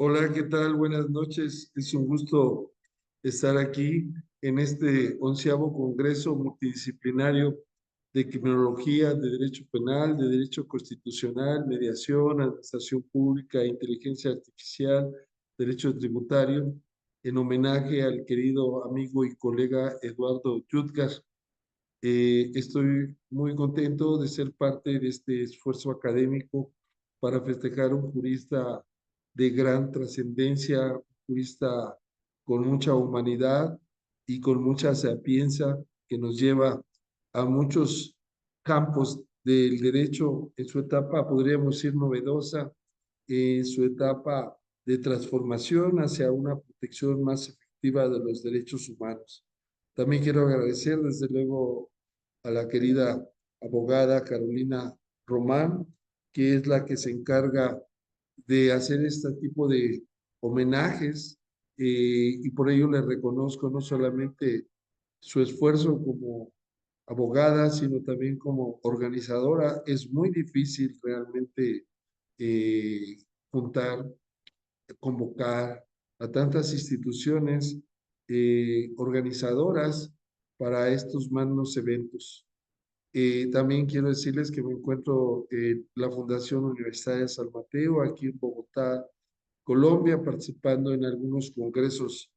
Hola, ¿qué tal? Buenas noches. Es un gusto estar aquí en este 11º Congreso Multidisciplinario de Criminología, de Derecho Penal, de Derecho Constitucional, Mediación, Administración Pública, Inteligencia Artificial, Derecho Tributario, en homenaje al querido amigo y colega Eduardo Yudgar. Estoy muy contento de ser parte de este esfuerzo académico para festejar un jurista de gran trascendencia, un jurista con mucha humanidad y con mucha sapiencia que nos lleva a muchos campos del derecho en su etapa, podríamos decir, novedosa, en su etapa de transformación hacia una protección más efectiva de los derechos humanos. También quiero agradecer, desde luego, a la querida abogada Carolina Román, que es la que se encarga de hacer este tipo de homenajes, y por ello le reconozco no solamente su esfuerzo como abogada, sino también como organizadora. Es muy difícil realmente eh, juntar, convocar a tantas instituciones organizadoras para estos magnos eventos. También quiero decirles que me encuentro en la Fundación Universitaria de San Mateo, aquí en Bogotá, Colombia, participando en algunos congresos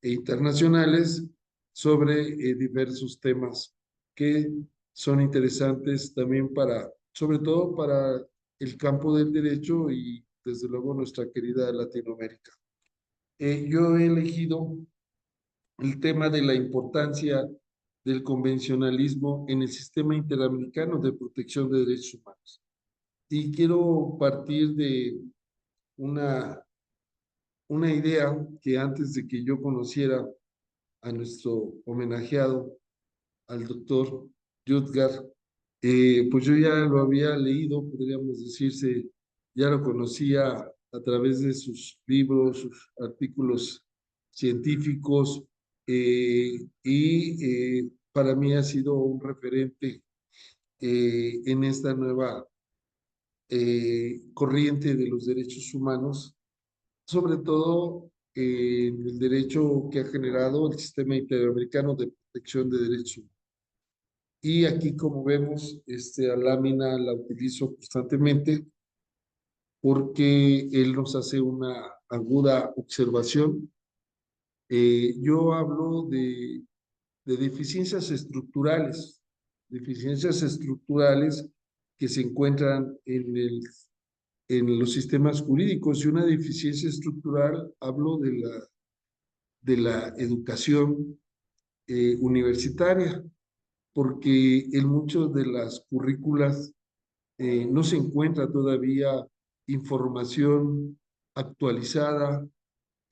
internacionales sobre diversos temas que son interesantes también para, sobre todo para el campo del derecho y desde luego nuestra querida Latinoamérica. Yo he elegido el tema de la importancia del convencionalismo en el sistema interamericano de protección de derechos humanos. Y quiero partir de una, una idea que antes de que yo conociera a nuestro homenajeado, al doctor Yudgar, pues yo ya lo había leído, podríamos decirse, ya lo conocía a través de sus libros, sus artículos científicos, y para mí ha sido un referente en esta nueva corriente de los derechos humanos, sobre todo en el derecho que ha generado el sistema interamericano de protección de derechos humanos. Y aquí, como vemos, a lámina la utilizo constantemente porque él nos hace una aguda observación. Yo hablo de deficiencias estructurales que se encuentran en los sistemas jurídicos. Y una deficiencia estructural, hablo de la educación universitaria, porque en muchas de las currículas no se encuentra todavía información actualizada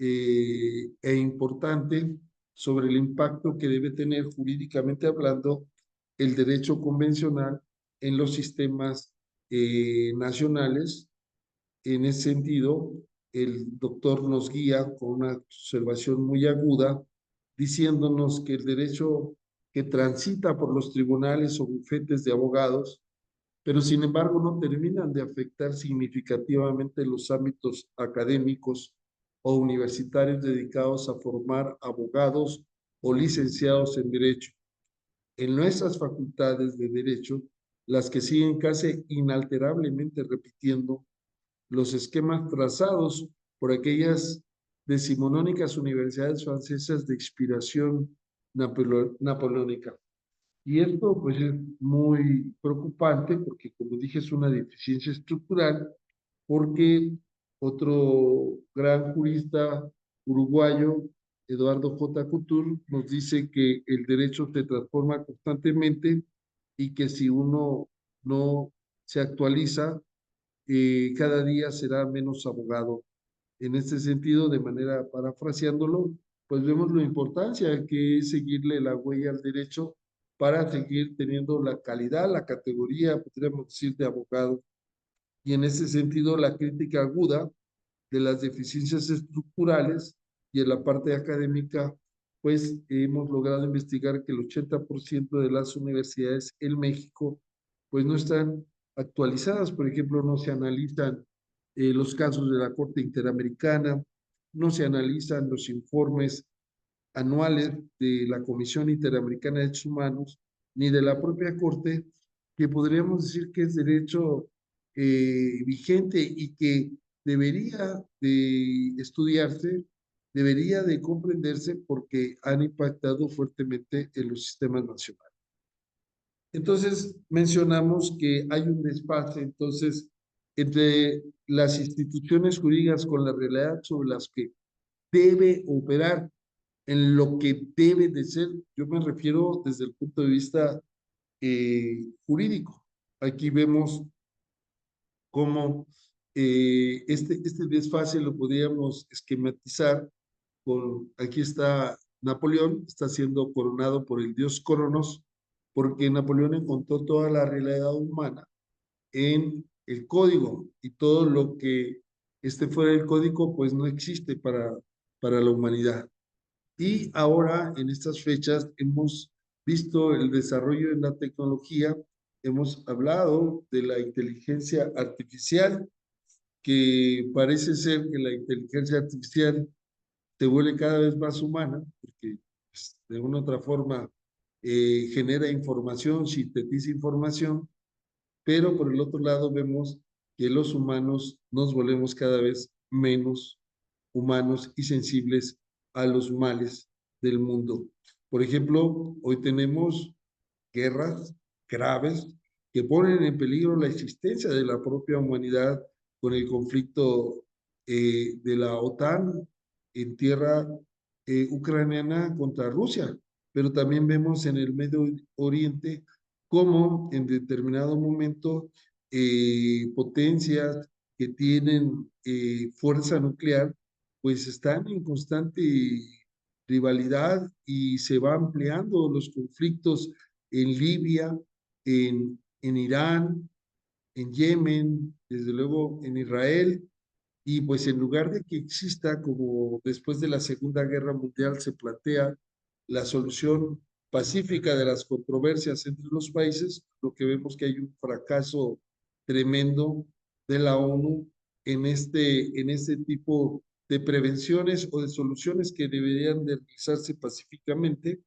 e importante sobre el impacto que debe tener jurídicamente hablando el derecho convencional en los sistemas nacionales. En ese sentido, el doctor nos guía con una observación muy aguda, diciéndonos que el derecho que transita por los tribunales o bufetes de abogados, pero sin embargo no terminan de afectar significativamente los ámbitos académicos o universitarios dedicados a formar abogados o licenciados en derecho. En nuestras facultades de derecho, las que siguen casi inalterablemente repitiendo los esquemas trazados por aquellas decimonónicas universidades francesas de inspiración napoleónica. Y esto pues es muy preocupante porque, como dije, es una deficiencia estructural, porque otro gran jurista uruguayo, Eduardo J. Couture, nos dice que el derecho se transforma constantemente y que si uno no se actualiza, cada día será menos abogado. En este sentido, de manera parafraseándolo, pues vemos la importancia que es seguirle la huella al derecho para seguir teniendo la calidad, la categoría, podríamos decir, de abogado. Y en ese sentido, la crítica aguda de las deficiencias estructurales y en la parte académica, pues hemos logrado investigar que el 80% de las universidades en México, pues no están actualizadas. Por ejemplo, no se analizan los casos de la Corte Interamericana, no se analizan los informes anuales de la Comisión Interamericana de Derechos Humanos, ni de la propia Corte, que podríamos decir que es derecho vigente y que debería de estudiarse, debería de comprenderse porque han impactado fuertemente en los sistemas nacionales. Entonces, mencionamos que hay un desfase, entonces, entre las instituciones jurídicas con la realidad sobre las que debe operar, en lo que debe de ser. Yo me refiero desde el punto de vista jurídico. Aquí vemos cómo este desfase lo podríamos esquematizar con, aquí está Napoleón, está siendo coronado por el dios Cronos, porque Napoleón encontró toda la realidad humana en el código y todo lo que esté fuera del código pues no existe para la humanidad. Y ahora, en estas fechas, hemos visto el desarrollo de la tecnología, hemos hablado de la inteligencia artificial, que parece ser que la inteligencia artificial se vuelve cada vez más humana, porque pues, de una u otra forma genera información, sintetiza información, pero por el otro lado vemos que los humanos nos volvemos cada vez menos humanos y sensibles a los males del mundo. Por ejemplo, hoy tenemos guerras graves que ponen en peligro la existencia de la propia humanidad con el conflicto de la OTAN en tierra ucraniana contra Rusia, pero también vemos en el Medio Oriente cómo en determinado momento potencias que tienen fuerza nuclear pues están en constante rivalidad y se va ampliando los conflictos en Libia, en Irán, en Yemen, desde luego en Israel, y pues en lugar de que exista, como después de la Segunda Guerra Mundial se plantea, la solución pacífica de las controversias entre los países, lo que vemos que hay un fracaso tremendo de la ONU en este tipo de prevenciones o de soluciones que deberían de realizarse pacíficamente,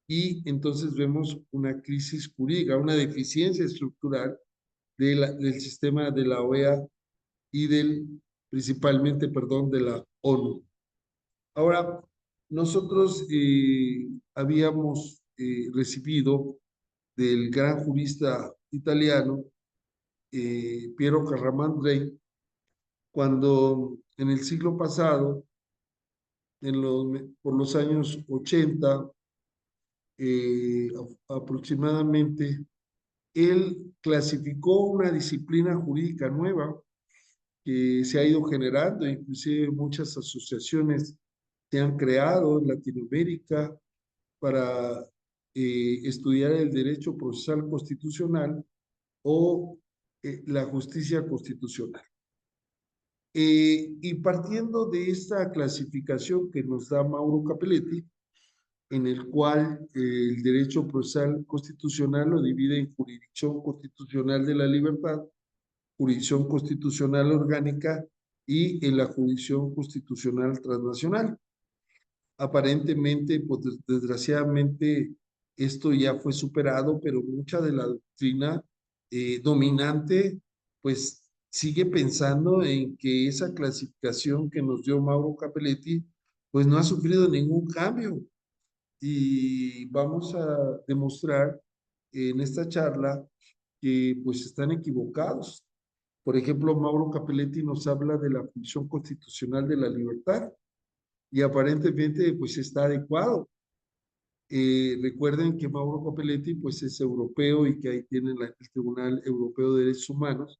y entonces vemos una crisis jurídica, una deficiencia estructural del sistema de la OEA y principalmente, perdón, de la ONU. Ahora, nosotros habíamos recibido del gran jurista italiano Piero Caramandrei, cuando en el siglo pasado, por los años 80, aproximadamente, él clasificó una disciplina jurídica nueva que se ha ido generando, inclusive muchas asociaciones se han creado en Latinoamérica para estudiar el derecho procesal constitucional o la justicia constitucional. Y partiendo de esta clasificación que nos da Mauro Capelletti, en el cual el derecho procesal constitucional lo divide en jurisdicción constitucional de la libertad, jurisdicción constitucional orgánica y en la jurisdicción constitucional transnacional. Aparentemente, pues desgraciadamente, esto ya fue superado, pero mucha de la doctrina dominante, pues sigue pensando en que esa clasificación que nos dio Mauro Capelletti, pues no ha sufrido ningún cambio. Y vamos a demostrar en esta charla que pues están equivocados. Por ejemplo, Mauro Capelletti nos habla de la función constitucional de la libertad y aparentemente pues está adecuado. Recuerden que Mauro Capelletti pues es europeo y que ahí tiene el Tribunal Europeo de Derechos Humanos,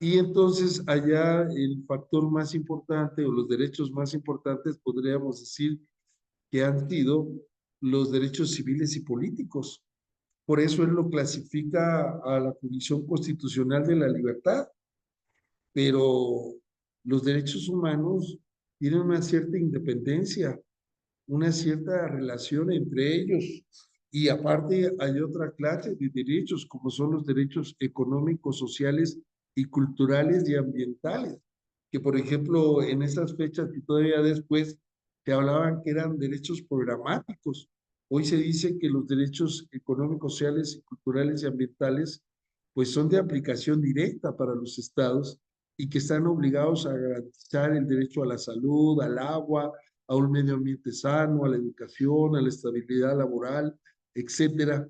y entonces allá el factor más importante o los derechos más importantes podríamos decir que han sido los derechos civiles y políticos. Por eso él lo clasifica a la Comisión Constitucional de la Libertad, pero los derechos humanos tienen una cierta independencia, una cierta relación entre ellos. Y aparte hay otra clase de derechos, como son los derechos económicos, sociales y culturales y ambientales, que por ejemplo en esas fechas y todavía después se hablaban que eran derechos programáticos. Hoy se dice que los derechos económicos, sociales, y culturales y ambientales pues son de aplicación directa para los estados y que están obligados a garantizar el derecho a la salud, al agua, a un medio ambiente sano, a la educación, a la estabilidad laboral, etcétera.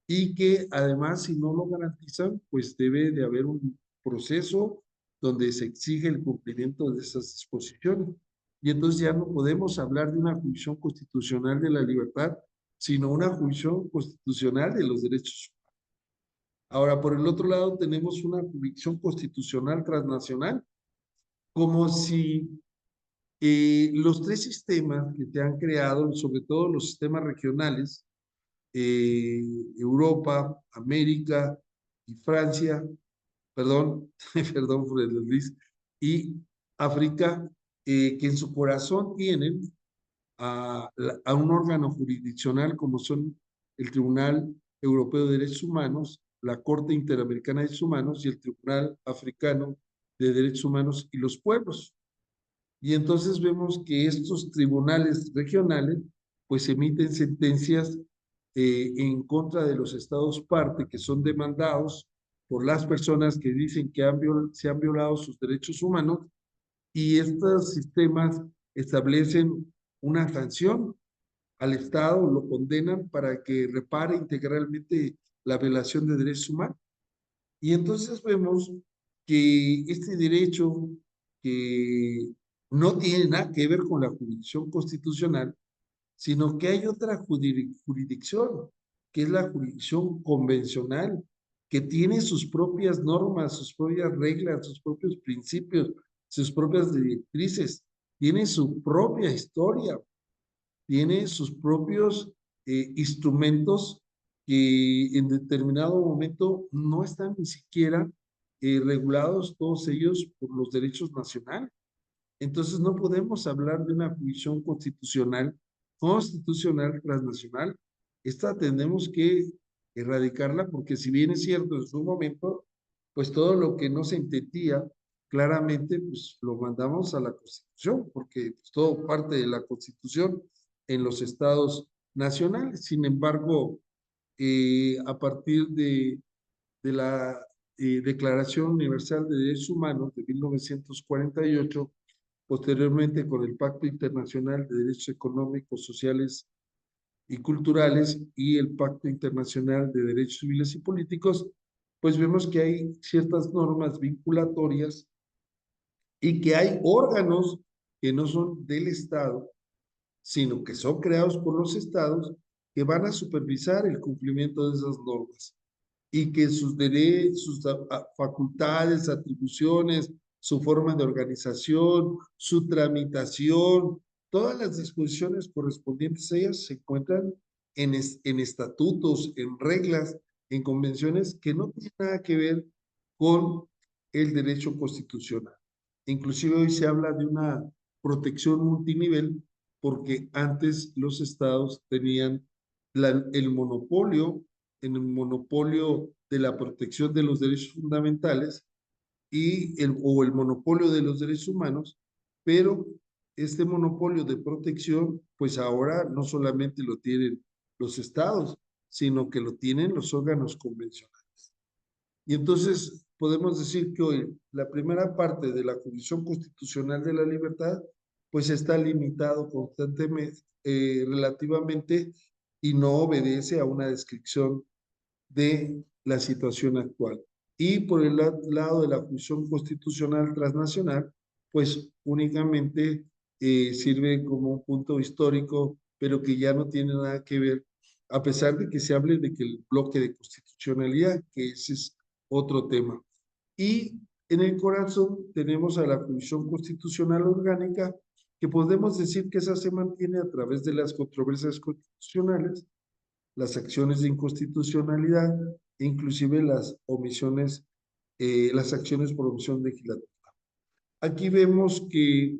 Y que además, si no lo garantizan, pues debe de haber un proceso donde se exige el cumplimiento de esas disposiciones. Y entonces ya no podemos hablar de una jurisdicción constitucional de la libertad, sino una jurisdicción constitucional de los derechos humanos. Ahora, por el otro lado, tenemos una jurisdicción constitucional transnacional, como si los tres sistemas que se han creado, sobre todo los sistemas regionales, Europa, América y Francia, perdón, perdón por el desliz, y África, que en su corazón tienen a un órgano jurisdiccional como son el Tribunal Europeo de Derechos Humanos, la Corte Interamericana de Derechos Humanos y el Tribunal Africano de Derechos Humanos y los Pueblos. Y entonces vemos que estos tribunales regionales pues emiten sentencias en contra de los estados parte que son demandados por las personas que dicen que se han violado sus derechos humanos, y estos sistemas establecen una sanción al Estado, lo condenan para que repare integralmente la violación de derechos humanos. Y entonces vemos que este derecho, que no tiene nada que ver con la jurisdicción constitucional, sino que hay otra jurisdicción, que es la jurisdicción convencional, que tiene sus propias normas, sus propias reglas, sus propios principios, sus propias directrices, tiene su propia historia, tiene sus propios instrumentos que en determinado momento no están ni siquiera regulados todos ellos por los derechos nacionales. Entonces no podemos hablar de una jurisdicción constitucional transnacional. Esta tenemos que erradicarla porque si bien es cierto en su momento, pues todo lo que no se entendía claramente, pues lo mandamos a la Constitución, porque pues, todo parte de la Constitución en los estados nacionales. Sin embargo, a partir de la Declaración Universal de Derechos Humanos de 1948, posteriormente con el Pacto Internacional de Derechos Económicos, Sociales y Culturales y el Pacto Internacional de Derechos Civiles y Políticos, pues vemos que hay ciertas normas vinculatorias y que hay órganos que no son del Estado, sino que son creados por los estados que van a supervisar el cumplimiento de esas normas y que sus derechos, sus facultades, atribuciones, su forma de organización, su tramitación, todas las disposiciones correspondientes a ellas se encuentran en estatutos, en reglas, en convenciones que no tienen nada que ver con el derecho constitucional. Inclusive hoy se habla de una protección multinivel porque antes los estados tenían el monopolio en el monopolio de la protección de los derechos fundamentales o el monopolio de los derechos humanos, pero este monopolio de protección, pues ahora no solamente lo tienen los estados, sino que lo tienen los órganos convencionales. Y entonces podemos decir que hoy la primera parte de la Jurisdicción Constitucional de la Libertad, pues está limitado constantemente, relativamente, y no obedece a una descripción de la situación actual. Y por el lado de la función constitucional transnacional, pues únicamente sirve como un punto histórico, pero que ya no tiene nada que ver, a pesar de que se hable de que el bloque de constitucionalidad, que ese es otro tema. Y en el corazón tenemos a la Comisión Constitucional Orgánica, que podemos decir que esa se mantiene a través de las controversias constitucionales, las acciones de inconstitucionalidad, inclusive las omisiones, las acciones por omisión legislativa. Aquí vemos que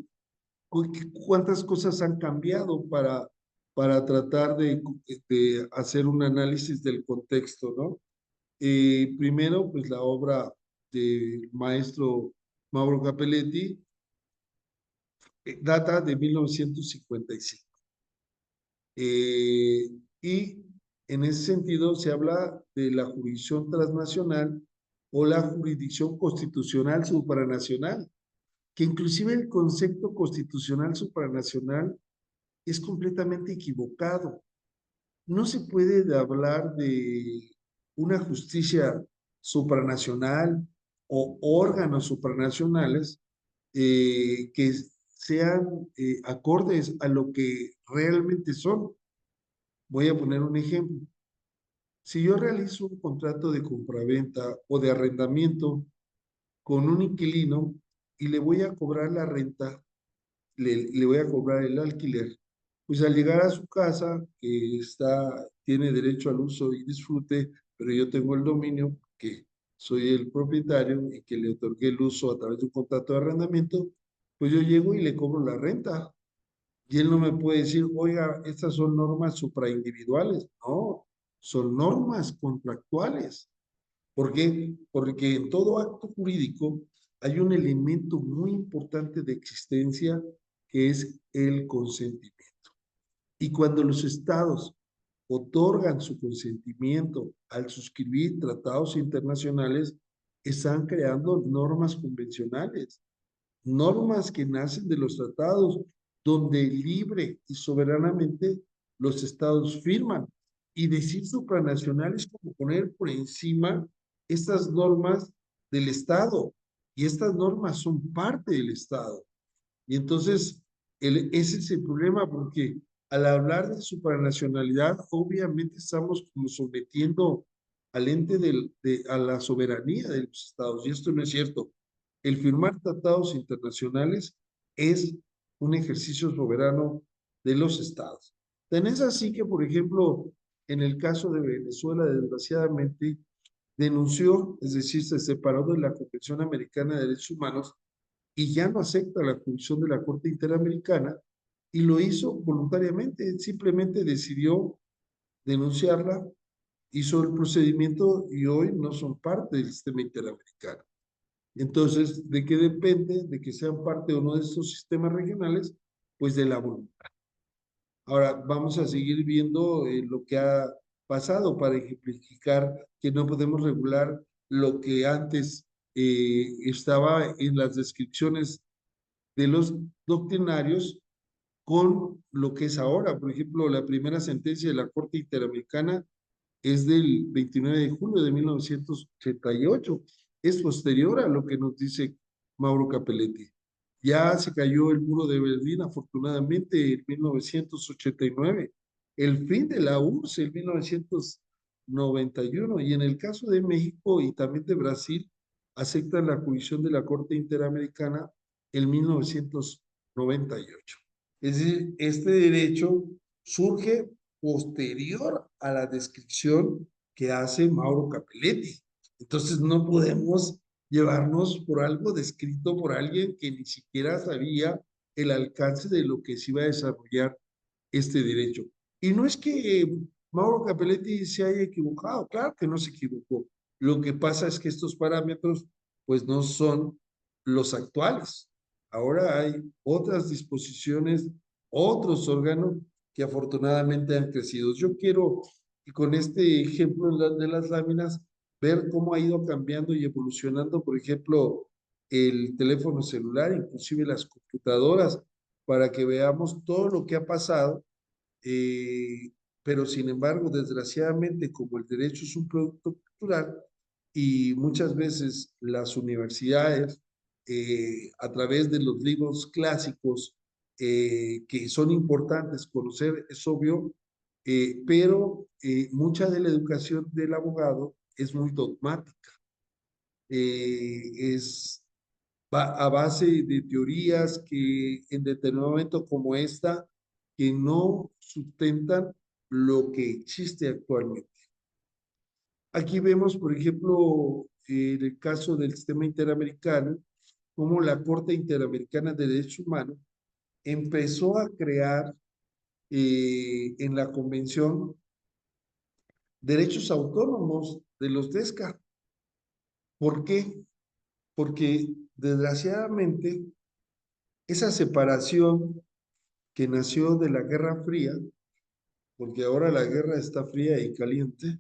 cuántas cosas han cambiado para tratar de hacer un análisis del contexto, ¿no? Primero, pues la obra del maestro Mauro Capelletti data de 1955. Y en ese sentido se habla de la jurisdicción transnacional o la jurisdicción constitucional supranacional, que inclusive el concepto constitucional supranacional es completamente equivocado. No se puede hablar de una justicia supranacional o órganos supranacionales que sean acordes a lo que realmente son. Voy a poner un ejemplo. Si yo realizo un contrato de compraventa o de arrendamiento con un inquilino y le voy a cobrar la renta, le voy a cobrar el alquiler, pues al llegar a su casa, que tiene derecho al uso y disfrute, pero yo tengo el dominio, que soy el propietario y que le otorgué el uso a través de un contrato de arrendamiento, pues yo llego y le cobro la renta. Y él no me puede decir, oiga, estas son normas supraindividuales. No, son normas contractuales. ¿Por qué? Porque en todo acto jurídico hay un elemento muy importante de existencia que es el consentimiento. Y cuando los estados otorgan su consentimiento al suscribir tratados internacionales, están creando normas convencionales, normas que nacen de los tratados, donde libre y soberanamente los estados firman. Y decir supranacional es como poner por encima estas normas del Estado. Y estas normas son parte del Estado. Y entonces, ese es el problema, porque al hablar de supranacionalidad, obviamente estamos como sometiendo al ente a la soberanía de los estados, y esto no es cierto. El firmar tratados internacionales es un ejercicio soberano de los estados. Tan es así que, por ejemplo, en el caso de Venezuela, desgraciadamente, denunció, es decir, se separó de la Convención Americana de Derechos Humanos y ya no acepta la jurisdicción de la Corte Interamericana, y lo hizo voluntariamente, simplemente decidió denunciarla, hizo el procedimiento y hoy no son parte del sistema interamericano. Entonces, ¿de qué depende de que sean parte o no de estos sistemas regionales? Pues de la voluntad. Ahora, vamos a seguir viendo lo que ha pasado para ejemplificar que no podemos regular lo que antes estaba en las descripciones de los doctrinarios con lo que es ahora. Por ejemplo, la primera sentencia de la Corte Interamericana es del 29 de julio de 1988. Es posterior a lo que nos dice Mauro Capelletti. Ya se cayó el muro de Berlín, afortunadamente, en 1989. El fin de la URSS en 1991. Y en el caso de México y también de Brasil, aceptan la jurisdicción de la Corte Interamericana en 1998. Es decir, este derecho surge posterior a la descripción que hace Mauro Capelletti. Entonces no podemos llevarnos por algo descrito por alguien que ni siquiera sabía el alcance de lo que se iba a desarrollar este derecho. Y no es que Mauro Capelletti se haya equivocado, claro que no se equivocó. Lo que pasa es que estos parámetros pues no son los actuales. Ahora hay otras disposiciones, otros órganos que afortunadamente han crecido. Yo quiero, y con este ejemplo de las láminas, ver cómo ha ido cambiando y evolucionando, por ejemplo, el teléfono celular, inclusive las computadoras, para que veamos todo lo que ha pasado, pero sin embargo, desgraciadamente, como el derecho es un producto cultural y muchas veces las universidades, a través de los libros clásicos, que son importantes conocer, es obvio, pero mucha de la educación del abogado es muy dogmática. Es a base de teorías que en determinado momento como esta, que no sustentan lo que existe actualmente. Aquí vemos, por ejemplo, en el caso del sistema interamericano, cómo la Corte Interamericana de Derechos Humanos empezó a crear en la Convención derechos autónomos de los DESCA. ¿Por qué? porque desgraciadamente esa separación que nació de la Guerra Fría, porque ahora la guerra está fría y caliente,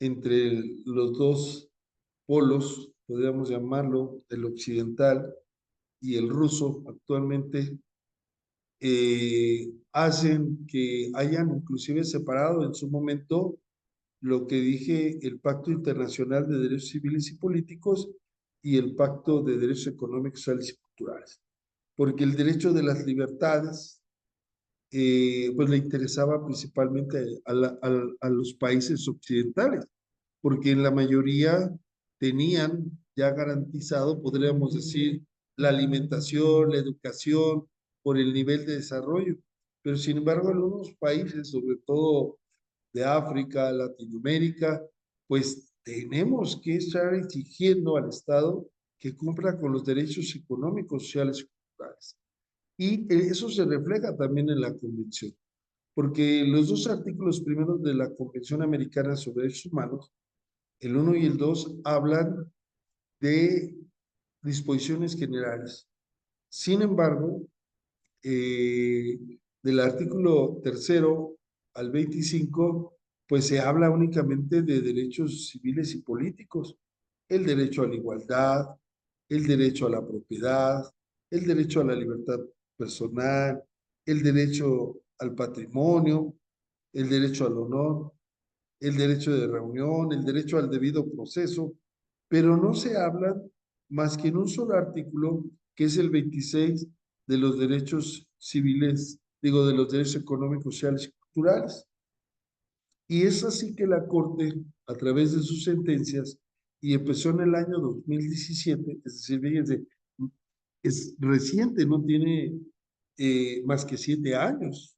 entre los dos polos, podríamos llamarlo, el occidental y el ruso actualmente, hacen que hayan inclusive separado en su momento lo que dije, el Pacto Internacional de Derechos Civiles y Políticos y el Pacto de Derechos Económicos, Sociales y Culturales. Porque el derecho de las libertades, pues le interesaba principalmente a los países occidentales, porque en la mayoría tenían ya garantizado, podríamos decir, la alimentación, la educación, por el nivel de desarrollo. Pero sin embargo, algunos países, sobre todo de África, Latinoamérica, pues tenemos que estar exigiendo al Estado que cumpla con los derechos económicos, sociales y culturales. Y eso se refleja también en la Convención, porque los dos artículos primeros de la Convención Americana sobre Derechos Humanos, el 1 y el 2, hablan de disposiciones generales. Sin embargo, del artículo tercero al 25, pues se habla únicamente de derechos civiles y políticos. El derecho a la igualdad, el derecho a la propiedad, el derecho a la libertad personal, el derecho al patrimonio, el derecho al honor, el derecho de reunión, el derecho al debido proceso, pero no se habla más que en un solo artículo, que es el 26 de los derechos civiles, digo, de los derechos económicos, sociales y culturales. Y es así que la Corte, a través de sus sentencias, y empezó en el año 2017, es decir, fíjense, es reciente, no tiene más que 7 años,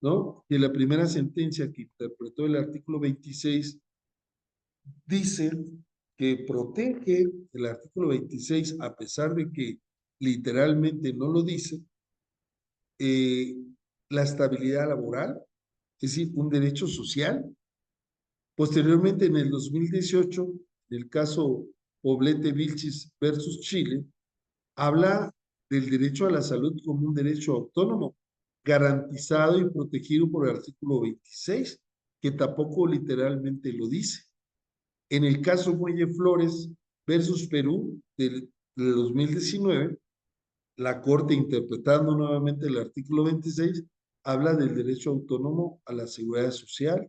¿no? Que la primera sentencia que interpretó el artículo 26 dice que protege el artículo 26, a pesar de que literalmente no lo dice, eh, la estabilidad laboral, es decir, un derecho social. Posteriormente, en el 2018, en el caso Poblete Vilchis versus Chile, habla del derecho a la salud como un derecho autónomo, garantizado y protegido por el artículo 26, que tampoco literalmente lo dice. En el caso Muelle Flores versus Perú de 2019, la Corte, interpretando nuevamente el artículo 26, habla del derecho autónomo a la seguridad social.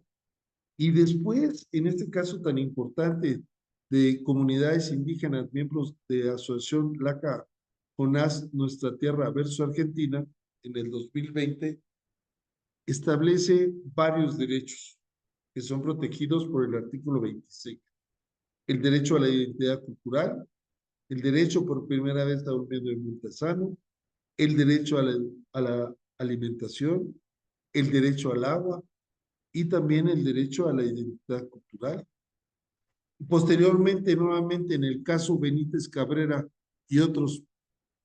Y después, en este caso tan importante de comunidades indígenas, miembros de Asociación Laca Jonás, Nuestra Tierra versus Argentina, en el 2020, establece varios derechos que son protegidos por el artículo 26. El derecho a la identidad cultural, el derecho por primera vez a un medio ambiente sano, el derecho a la alimentación, el derecho al agua y también el derecho a la identidad cultural. Posteriormente, nuevamente en el caso Benítez Cabrera y otros,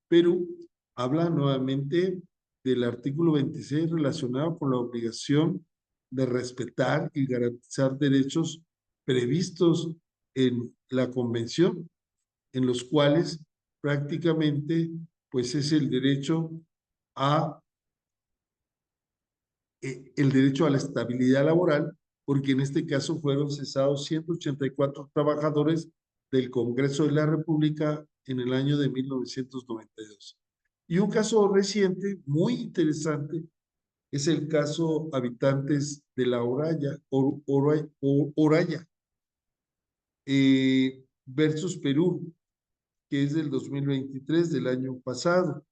Perú habla nuevamente del artículo 26 relacionado con la obligación de respetar y garantizar derechos previstos en la convención, en los cuales prácticamente pues es el derecho a el derecho a la estabilidad laboral, porque en este caso fueron cesados 184 trabajadores del Congreso de la República en el año de 1992. Y un caso reciente, muy interesante, es el caso Habitantes de la Oraya, Oraya versus Perú, que es del 2023, del año pasado.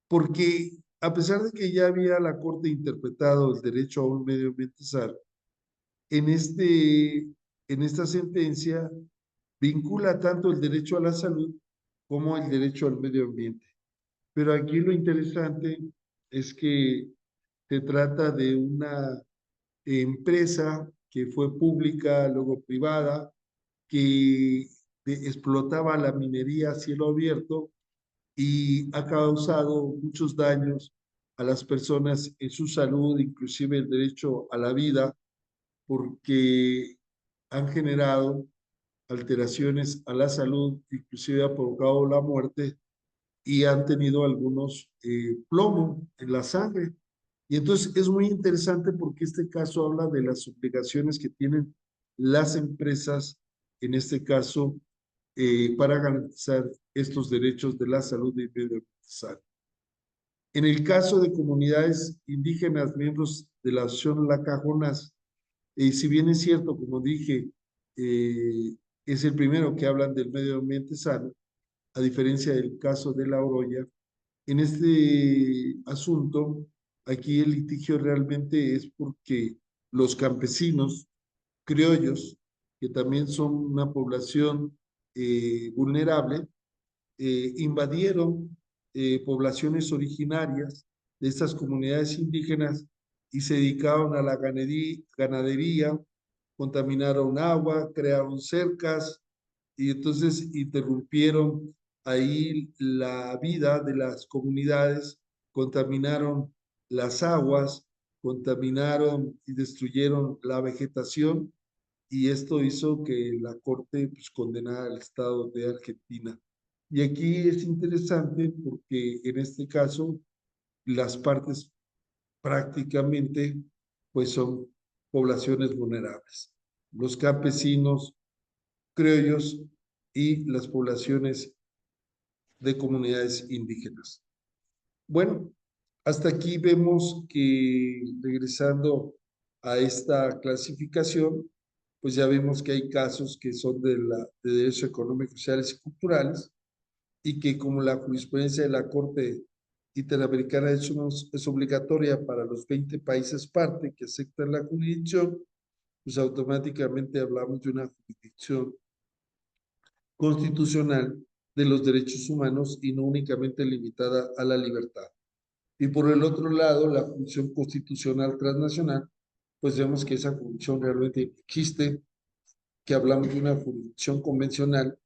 Porque a pesar de que ya había la Corte interpretado el derecho a un medio ambiente sano, en, en esta sentencia vincula tanto el derecho a la salud como el derecho al medio ambiente. Pero aquí lo interesante es que se trata de una empresa que fue pública, luego privada, que explotaba la minería a cielo abierto y ha causado muchos daños a las personas en su salud, inclusive el derecho a la vida, porque han generado alteraciones a la salud, inclusive ha provocado la muerte y han tenido algunos plomo en la sangre. Y entonces es muy interesante porque este caso habla de las obligaciones que tienen las empresas, en este caso, para garantizar estos derechos de la salud y medio ambiente sano. En el caso de comunidades indígenas, miembros de la asociación Lacajonas, si bien es cierto, como dije, es el primero que hablan del medio ambiente sano, a diferencia del caso de La Oroya, en este asunto, aquí el litigio realmente es porque los campesinos criollos, que también son una población vulnerable, invadieron poblaciones originarias de estas comunidades indígenas y se dedicaron a la ganadería, contaminaron agua, crearon cercas y entonces interrumpieron ahí la vida de las comunidades, contaminaron las aguas, contaminaron y destruyeron la vegetación y esto hizo que la Corte pues, condenara al Estado de Argentina. Y aquí es interesante porque en este caso las partes prácticamente pues son poblaciones vulnerables. Los campesinos, criollos y las poblaciones de comunidades indígenas. Bueno, hasta aquí vemos que regresando a esta clasificación, pues ya vemos que hay casos que son de derechos económicos, sociales y culturales, y que como la jurisprudencia de la Corte Interamericana es obligatoria para los 20 países parte que aceptan la jurisdicción, pues automáticamente hablamos de una jurisdicción constitucional de los derechos humanos y no únicamente limitada a la libertad. Y por el otro lado, la función constitucional transnacional, pues vemos que esa función realmente existe, que hablamos de una jurisdicción convencional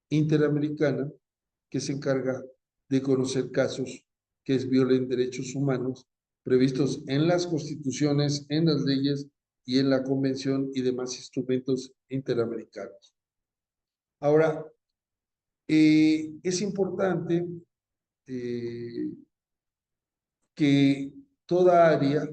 interamericana que se encarga de conocer casos que violen derechos humanos previstos en las constituciones, en las leyes y en la convención y demás instrumentos interamericanos. Ahora, es importante eh, que toda área,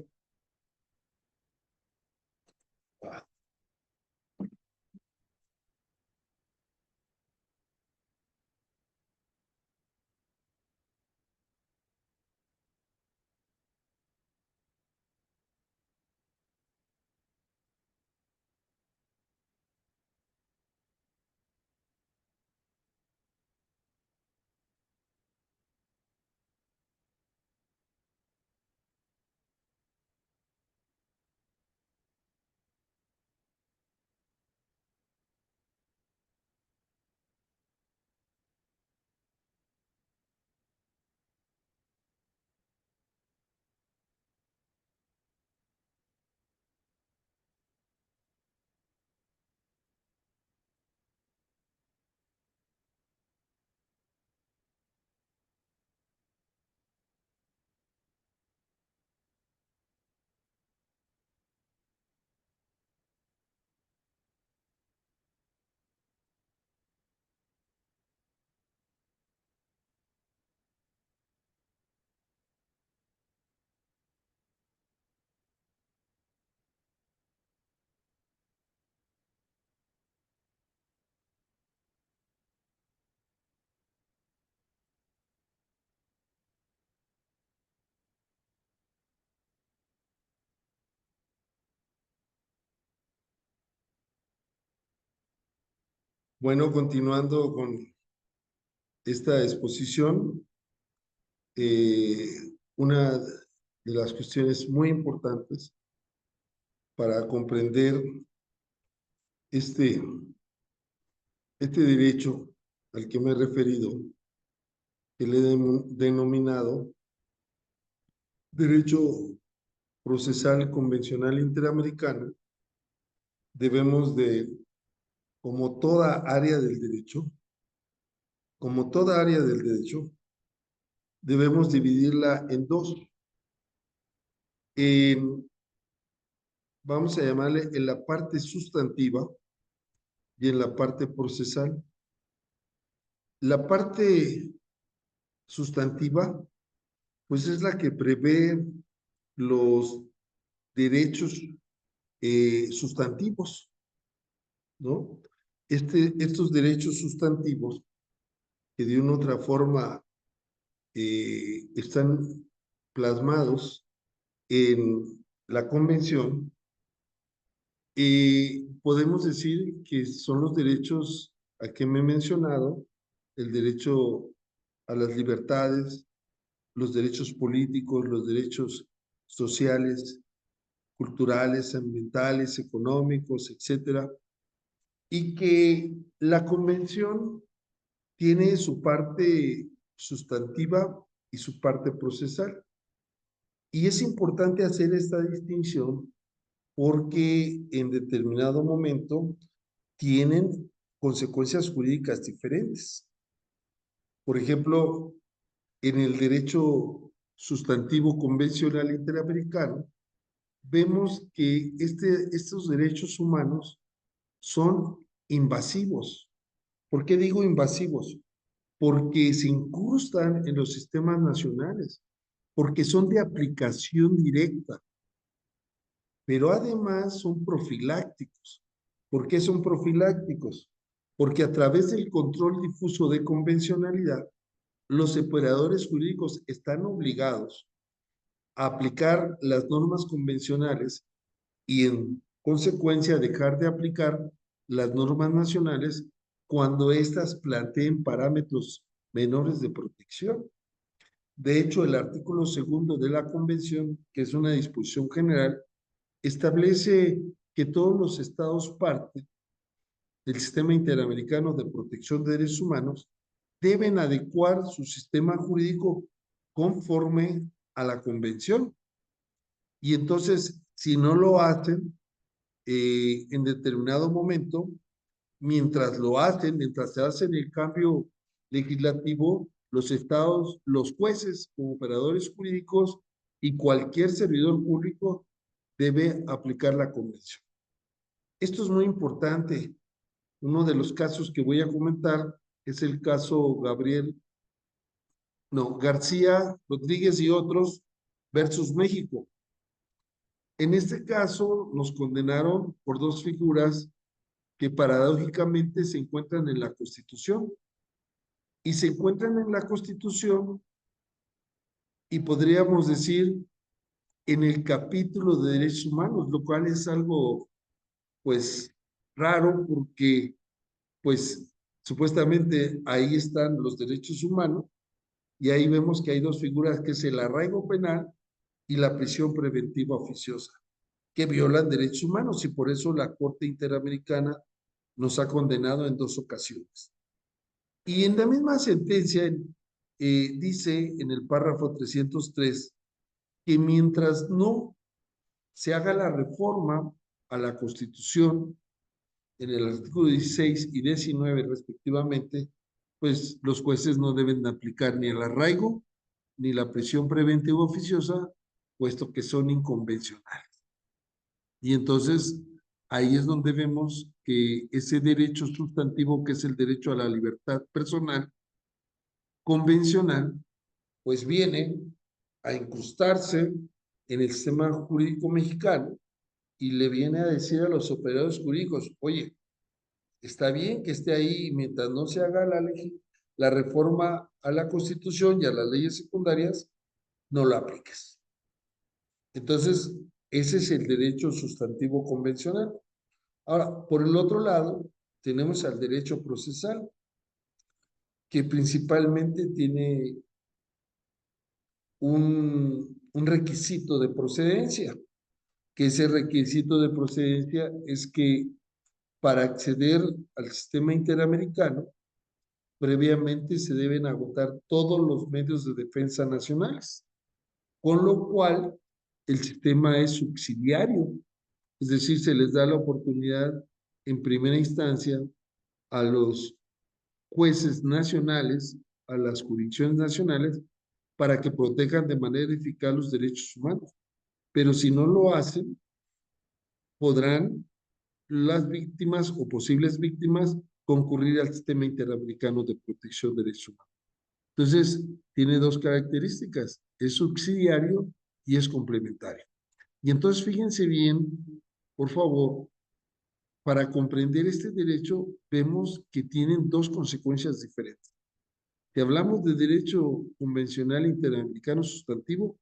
bueno, continuando con esta exposición, una de las cuestiones muy importantes para comprender este, este derecho al que me he referido, que le he denominado derecho procesal convencional interamericano, debemos de, como toda área del derecho, como toda área del derecho, debemos dividirla en dos. En, vamos a llamarle en la parte sustantiva y en la parte procesal. La parte sustantiva, pues es la que prevé los derechos sustantivos, ¿no? Estos derechos sustantivos que de una u otra forma están plasmados en la convención, podemos decir que son los derechos a que me he mencionado, el derecho a las libertades, los derechos políticos, los derechos sociales, culturales, ambientales, económicos, etcétera, y que la convención tiene su parte sustantiva y su parte procesal. Y es importante hacer esta distinción porque en determinado momento tienen consecuencias jurídicas diferentes. Por ejemplo, en el derecho sustantivo convencional interamericano, vemos que estos derechos humanos son invasivos. ¿Por qué digo invasivos? Porque se incrustan en los sistemas nacionales, porque son de aplicación directa, pero además son profilácticos. ¿Por qué son profilácticos? Porque a través del control difuso de convencionalidad, los operadores jurídicos están obligados a aplicar las normas convencionales y en consecuencia dejar de aplicar las normas nacionales cuando éstas planteen parámetros menores de protección. De hecho, el artículo segundo de la Convención, que es una disposición general, establece que todos los estados parte del Sistema Interamericano de Protección de Derechos Humanos deben adecuar su sistema jurídico conforme a la Convención. Y entonces, si no lo hacen en determinado momento, mientras se hacen el cambio legislativo, los estados, los jueces como operadores jurídicos y cualquier servidor público debe aplicar la convención. Esto es muy importante. Uno de los casos que voy a comentar es el caso García, Rodríguez y otros versus México. En este caso nos condenaron por dos figuras que paradójicamente se encuentran en la Constitución. Y se encuentran en la Constitución y podríamos decir en el capítulo de derechos humanos, lo cual es algo pues raro porque pues supuestamente ahí están los derechos humanos y ahí vemos que hay dos figuras que es el arraigo penal y la prisión preventiva oficiosa que violan derechos humanos y por eso la Corte Interamericana nos ha condenado en dos ocasiones. Y en la misma sentencia dice en el párrafo 303 que mientras no se haga la reforma a la Constitución en el artículo 16 y 19 respectivamente, pues los jueces no deben aplicar ni el arraigo ni la prisión preventiva oficiosa, puesto que son inconvencionales. Y entonces ahí es donde vemos que ese derecho sustantivo, que es el derecho a la libertad personal convencional, pues viene a incrustarse en el sistema jurídico mexicano y le viene a decir a los operadores jurídicos, oye, está bien que esté ahí mientras no se haga la reforma a la Constitución y a las leyes secundarias, no lo apliques. Entonces, ese es el derecho sustantivo convencional. Ahora, por el otro lado, tenemos al derecho procesal, que principalmente tiene un requisito de procedencia, que ese requisito de procedencia es que para acceder al sistema interamericano, previamente se deben agotar todos los medios de defensa nacionales, con lo cual el sistema es subsidiario, es decir, se les da la oportunidad en primera instancia a los jueces nacionales, a las jurisdicciones nacionales, para que protejan de manera eficaz los derechos humanos. Pero si no lo hacen, podrán las víctimas o posibles víctimas concurrir al Sistema Interamericano de Protección de Derechos Humanos. Entonces, tiene dos características, es subsidiario y es complementario. Y entonces, fíjense bien, por favor, para comprender este derecho, vemos que tienen dos consecuencias diferentes. Si hablamos de derecho convencional interamericano sustantivo,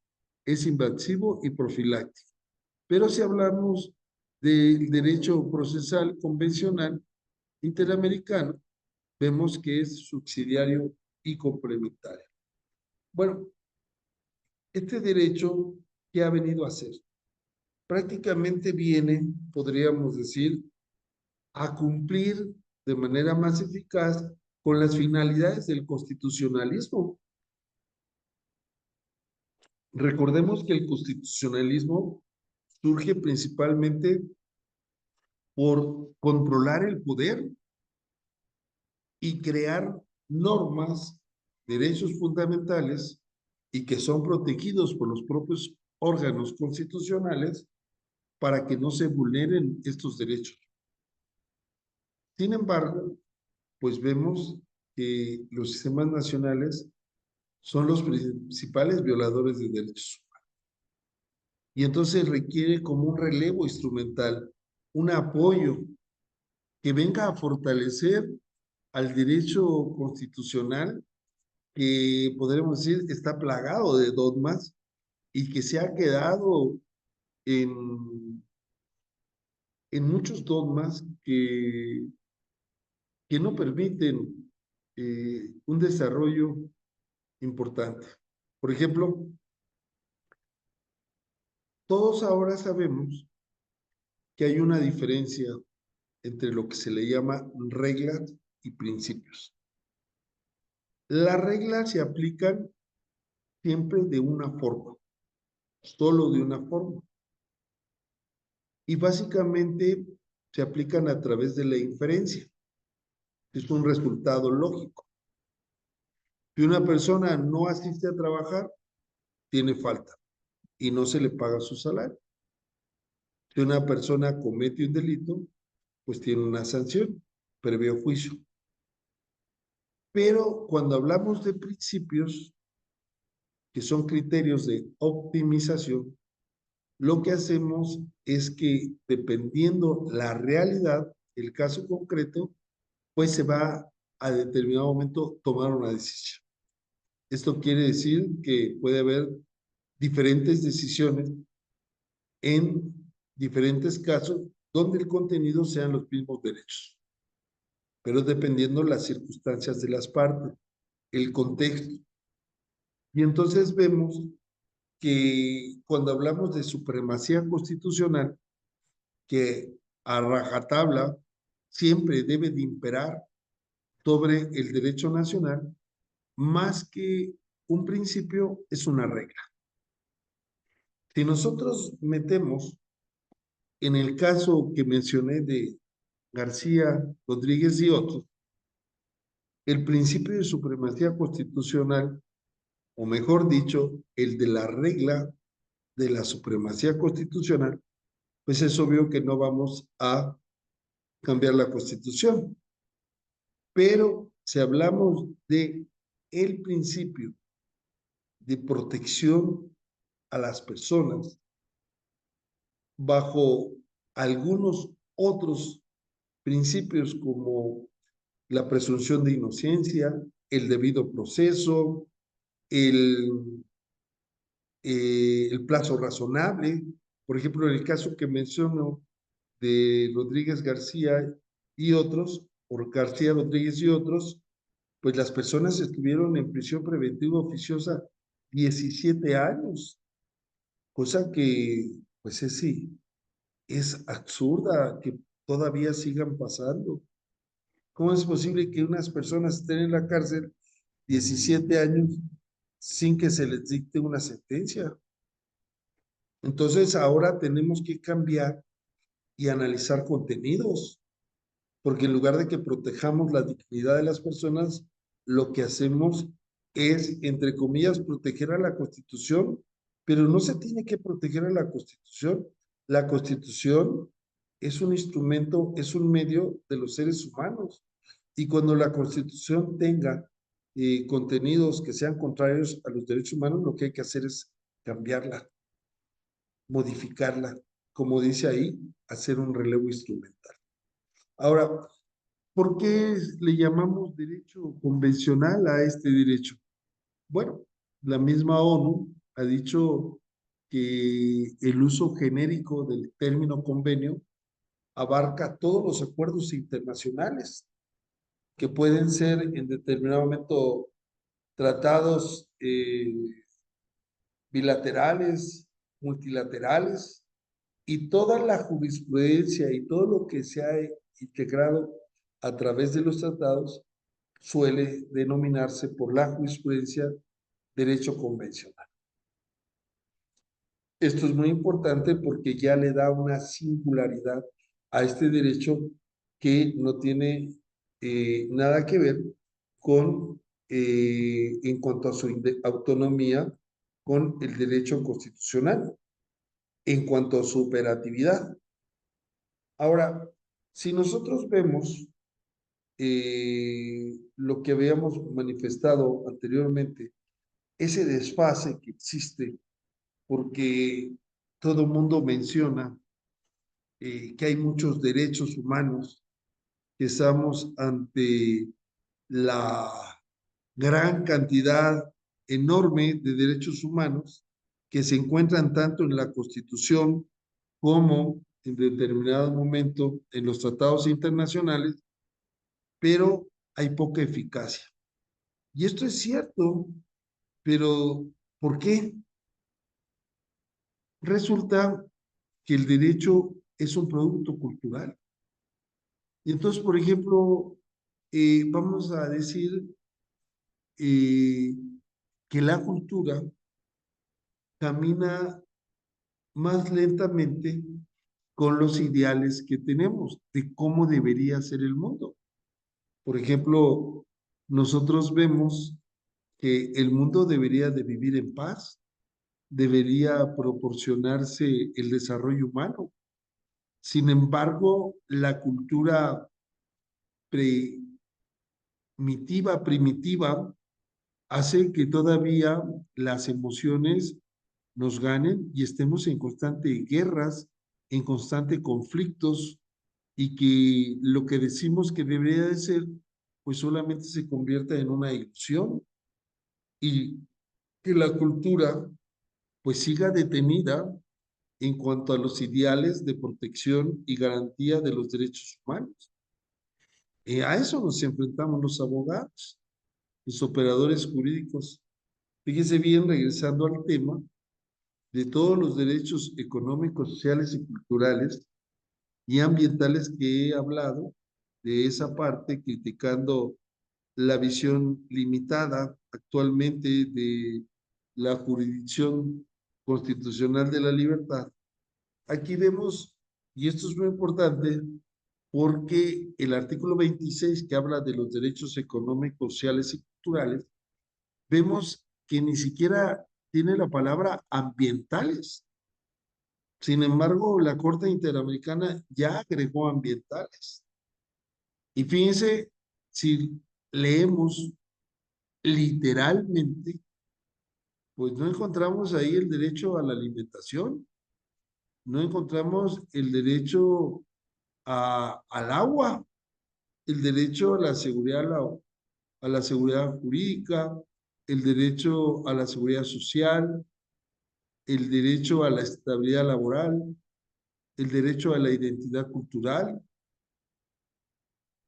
es invasivo y profiláctico. Pero si hablamos del derecho procesal convencional interamericano, vemos que es subsidiario y complementario. Bueno, este derecho, ¿qué ha venido a hacer? Prácticamente viene, podríamos decir, a cumplir de manera más eficaz con las finalidades del constitucionalismo. Recordemos que el constitucionalismo surge principalmente por controlar el poder y crear normas, derechos fundamentales y que son protegidos por los propios órganos constitucionales para que no se vulneren estos derechos. Sin embargo, pues vemos que los sistemas nacionales son los principales violadores de derechos humanos. Y entonces requiere como un relevo instrumental, un apoyo que venga a fortalecer al derecho constitucional que podremos decir está plagado de dogmas y que se ha quedado en muchos dogmas que no permiten un desarrollo importante. Por ejemplo, todos ahora sabemos que hay una diferencia entre lo que se le llama reglas y principios. Las reglas se aplican siempre de una forma, solo de una forma. Y básicamente se aplican a través de la inferencia. Es un resultado lógico. Si una persona no asiste a trabajar, tiene falta y no se le paga su salario. Si una persona comete un delito, pues tiene una sanción, previo juicio. Pero cuando hablamos de principios, que son criterios de optimización, lo que hacemos es que dependiendo la realidad, el caso concreto, pues se va a determinado momento tomar una decisión. Esto quiere decir que puede haber diferentes decisiones en diferentes casos donde el contenido sean los mismos derechos, pero dependiendo las circunstancias de las partes, el contexto. Y entonces vemos que cuando hablamos de supremacía constitucional, que a rajatabla siempre debe de imperar sobre el derecho nacional, más que un principio, es una regla. Si nosotros metemos en el caso que mencioné de García, Rodríguez y otros, el principio de supremacía constitucional, o mejor dicho, el de la regla de la supremacía constitucional, pues es obvio que no vamos a cambiar la Constitución. Pero si hablamos de el principio de protección a las personas bajo algunos otros principios como la presunción de inocencia, el debido proceso, el, el plazo razonable. Por ejemplo, en el caso que menciono de Rodríguez García y otros, por García Rodríguez y otros, pues las personas estuvieron en prisión preventiva oficiosa 17 años, cosa que, pues sí, es absurda que todavía sigan pasando. ¿Cómo es posible que unas personas estén en la cárcel 17 años sin que se les dicte una sentencia? Entonces ahora tenemos que cambiar y analizar contenidos, porque en lugar de que protejamos la dignidad de las personas, lo que hacemos es, entre comillas, proteger a la Constitución, pero no se tiene que proteger a la Constitución. La Constitución es un instrumento, es un medio de los seres humanos. Y cuando la Constitución tenga contenidos que sean contrarios a los derechos humanos, lo que hay que hacer es cambiarla, modificarla, como dice ahí, hacer un relevo instrumental. Ahora, ¿por qué le llamamos derecho convencional a este derecho? Bueno, la misma ONU ha dicho que el uso genérico del término convenio abarca todos los acuerdos internacionales que pueden ser en determinado momento tratados bilaterales, multilaterales, y toda la jurisprudencia y todo lo que se ha integrado a través de los tratados suele denominarse por la jurisprudencia derecho convencional. Esto es muy importante porque ya le da una singularidad a este derecho que no tiene nada que ver con, en cuanto a su autonomía, con el derecho constitucional, en cuanto a su operatividad. Ahora, si nosotros vemos lo que habíamos manifestado anteriormente, ese desfase que existe, porque todo el mundo menciona que hay muchos derechos humanos, que estamos ante la gran cantidad enorme de derechos humanos que se encuentran tanto en la Constitución como en determinado momento en los tratados internacionales, pero hay poca eficacia. Y esto es cierto, pero ¿por qué? Resulta que el derecho es un producto cultural. Y entonces, por ejemplo, vamos a decir eh, que la cultura camina más lentamente con los ideales que tenemos de cómo debería ser el mundo. Por ejemplo, nosotros vemos que el mundo debería de vivir en paz, debería proporcionarse el desarrollo humano. Sin embargo, la cultura primitiva, hace que todavía las emociones nos ganen y estemos en constante guerras, en constante conflictos, y que lo que decimos que debería de ser, pues solamente se convierta en una ilusión, y que la cultura pues siga detenida en cuanto a los ideales de protección y garantía de los derechos humanos. A eso nos enfrentamos los abogados, los operadores jurídicos. Fíjese bien, regresando al tema de todos los derechos económicos, sociales y culturales y ambientales que he hablado, de esa parte, criticando la visión limitada actualmente de la jurisdicción constitucional de la libertad. Aquí vemos, y esto es muy importante, porque el artículo 26, que habla de los derechos económicos, sociales y culturales, vemos que ni siquiera tiene la palabra ambientales. Sin embargo, la Corte Interamericana ya agregó ambientales. Y fíjense, si leemos literalmente, pues no encontramos ahí el derecho a la alimentación, no encontramos el derecho al agua, el derecho a la seguridad, a la seguridad jurídica, el derecho a la seguridad social, el derecho a la estabilidad laboral, el derecho a la identidad cultural,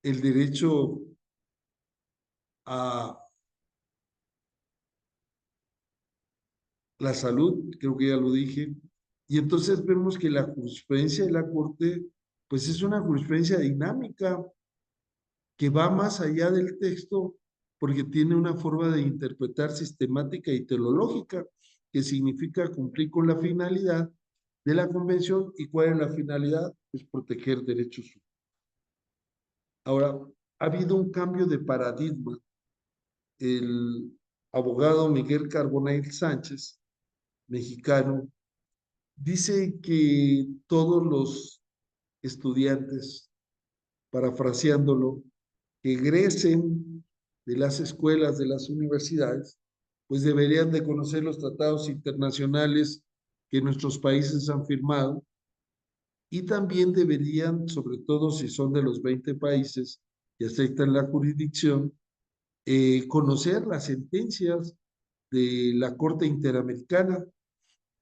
el derecho a la salud, creo que ya lo dije. Y entonces vemos que la jurisprudencia de la Corte, pues es una jurisprudencia dinámica que va más allá del texto porque tiene una forma de interpretar sistemática y teleológica, que significa cumplir con la finalidad de la convención. ¿Y cuál es la finalidad? Pues proteger derechos humanos. Ahora, ha habido un cambio de paradigma. El abogado Miguel Carbonell Sánchez, mexicano, dice que todos los estudiantes, parafraseándolo, que egresen de las escuelas, de las universidades, pues deberían de conocer los tratados internacionales que nuestros países han firmado y también deberían, sobre todo si son de los 20 países que aceptan la jurisdicción, conocer las sentencias de la Corte Interamericana,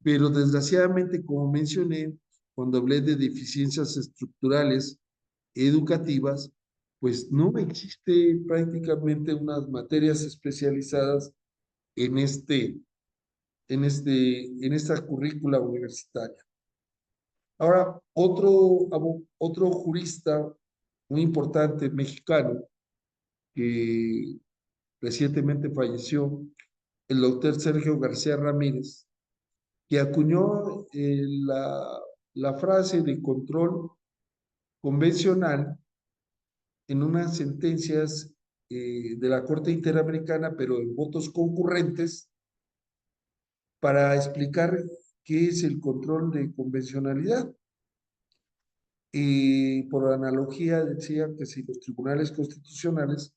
pero desgraciadamente, como mencioné, cuando hablé de deficiencias estructurales educativas, pues no existe prácticamente unas materias especializadas en en esta currícula universitaria. Ahora, otro jurista muy importante mexicano que recientemente falleció, el doctor Sergio García Ramírez, que acuñó la frase de control convencional en unas sentencias de la Corte Interamericana, pero en votos concurrentes, para explicar qué es el control de convencionalidad. Y por analogía decía que si los tribunales constitucionales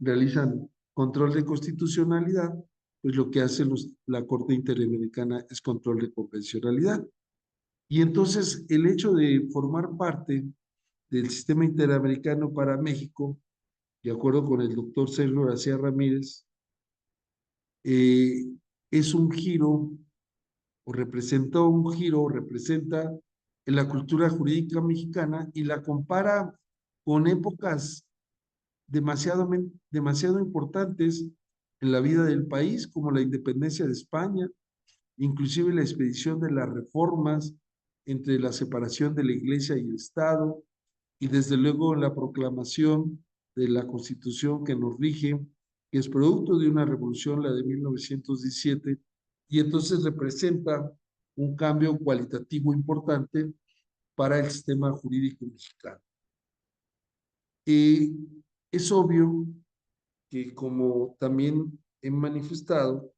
realizan control de constitucionalidad, pues lo que hace la Corte Interamericana es control de convencionalidad. Y entonces el hecho de formar parte del sistema interamericano para México, de acuerdo con el doctor Sergio García Ramírez, eh, es un giro o representó un giro, representa en la cultura jurídica mexicana y la compara con épocas demasiado importantes en la vida del país, como la independencia de España, inclusive la expedición de las reformas entre la separación de la Iglesia y el Estado, y desde luego la proclamación de la Constitución que nos rige, que es producto de una revolución, la de 1917, y entonces representa un cambio cualitativo importante para el sistema jurídico mexicano. Y es obvio que, como también he manifestado,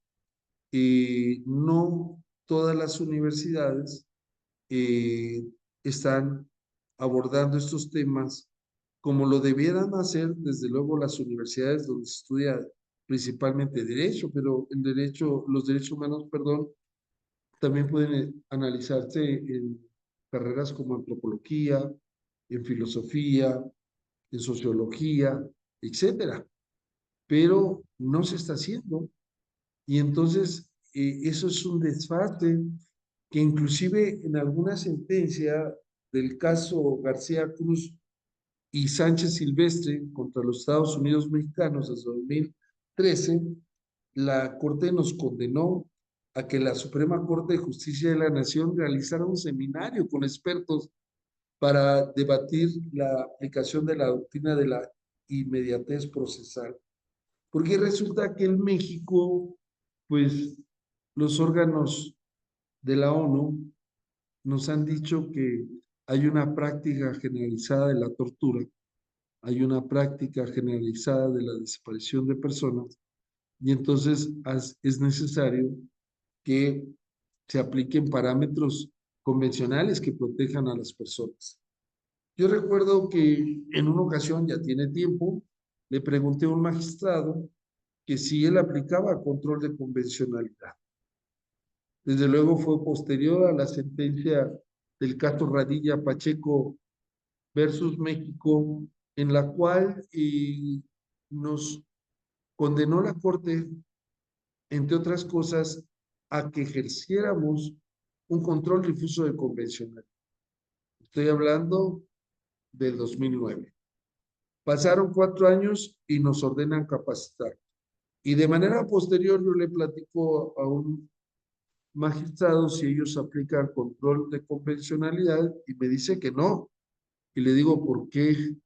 no todas las universidades eh, están abordando estos temas como lo debieran hacer, desde luego, las universidades donde se estudia principalmente derecho, pero el derecho, los derechos humanos, perdón, también pueden analizarse en carreras como antropología, en filosofía, en sociología, etcétera. Pero no se está haciendo. Y entonces eso es un desfase que inclusive en alguna sentencia del caso García Cruz y Sánchez Silvestre contra los Estados Unidos mexicanos desde 2013, la Corte nos condenó a que la Suprema Corte de Justicia de la Nación realizara un seminario con expertos para debatir la aplicación de la doctrina de la inmediatez procesal. Porque resulta que en México, pues los órganos de la ONU nos han dicho que hay una práctica generalizada de la tortura, hay una práctica generalizada de la desaparición de personas, y entonces es necesario que se apliquen parámetros convencionales que protejan a las personas. Yo recuerdo que en una ocasión, ya tiene tiempo, le pregunté a un magistrado que si él aplicaba control de convencionalidad. Desde luego fue posterior a la sentencia del caso Radilla Pacheco versus México, en la cual nos condenó la Corte, entre otras cosas, a que ejerciéramos un control difuso de convencional. Estoy hablando del 2009. Pasaron 4 años y nos ordenan capacitar. Y de manera posterior yo le platico a un magistrado si ellos aplican control de convencionalidad y me dice que no. Y le digo, ¿por qué?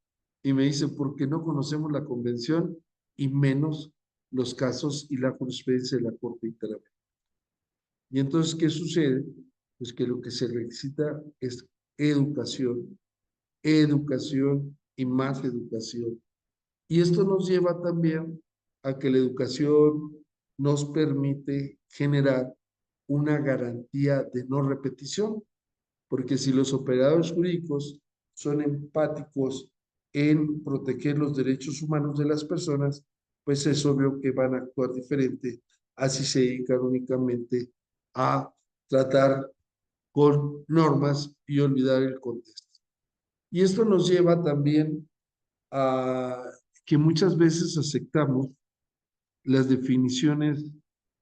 Y me dice, porque no conocemos la convención y menos los casos y la jurisprudencia de la Corte Interamericana. Y entonces, ¿qué sucede? Pues que lo que se necesita es educación, educación y más educación. Y esto nos lleva también a que la educación nos permite generar una garantía de no repetición, porque si los operadores jurídicos son empáticos en proteger los derechos humanos de las personas, pues es obvio que van a actuar diferente, así se dedican únicamente a tratar con normas y olvidar el contexto. Y esto nos lleva también a que muchas veces aceptamos las definiciones